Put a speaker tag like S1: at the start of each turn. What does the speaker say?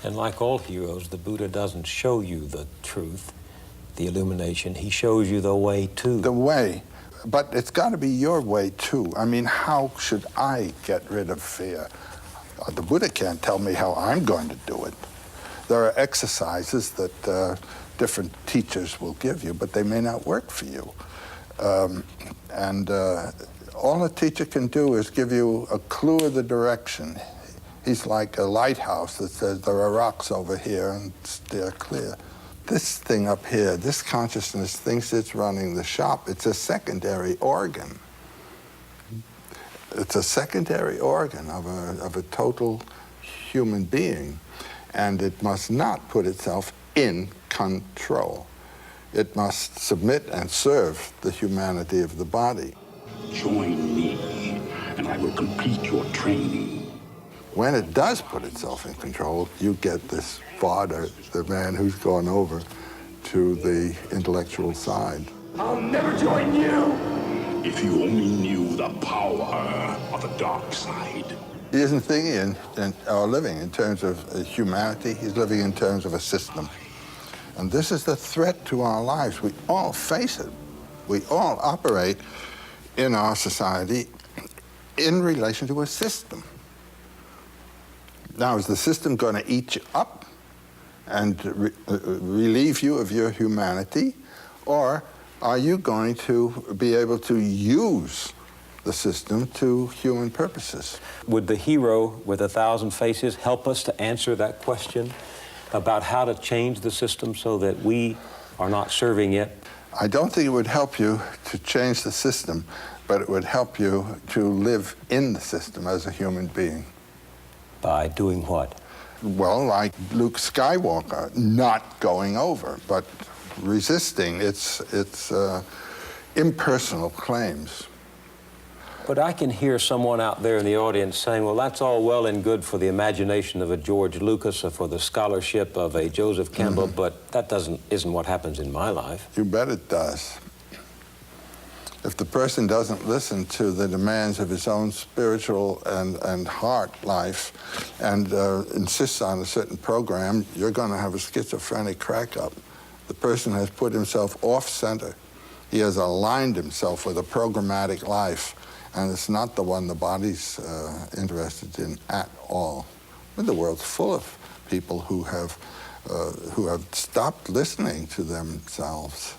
S1: And like all heroes, the Buddha doesn't show you the truth, the illumination. He shows you the way to.
S2: The way. But it's got to be your way, too. I mean, how should I get rid of fear? The Buddha can't tell me how I'm going to do it. There are exercises that different teachers will give you, but they may not work for you. All a teacher can do is give you a clue of the direction. He's like a lighthouse that says there are rocks over here and steer clear. This thing up here, this consciousness thinks it's running the shop. It's a secondary organ. It's a secondary organ of a total human being, and it must not put itself in control. It must submit and serve the humanity of the body.
S3: Join me, and I will complete your training.
S2: When it does put itself in control, you get this father, the man who's gone over to the intellectual side.
S3: I'll never join you! If you only knew the power of the dark side.
S2: He isn't thinking or living in terms of humanity, he's living in terms of a system. And this is the threat to our lives. We all face it. We all operate in our society in relation to a system. Now, is the system going to eat you up and relieve you of your humanity? Or are you going to be able to use the system to human purposes?
S1: Would the hero with 1,000 faces help us to answer that question about how to change the system so that we are not serving it?
S2: I don't think it would help you to change the system, but it would help you to live in the system as a human being.
S1: By doing what?
S2: Well, like Luke Skywalker, not going over, but resisting its impersonal claims.
S1: But I can hear someone out there in the audience saying, well, that's all well and good for the imagination of a George Lucas or for the scholarship of a Joseph Campbell, but that isn't what happens in my life.
S2: You bet it does. If the person doesn't listen to the demands of his own spiritual and heart life and insists on a certain program, you're going to have a schizophrenic crack-up. The person has put himself off-center. He has aligned himself with a programmatic life, and it's not the one the body's interested in at all. And the world's full of people who have stopped listening to themselves.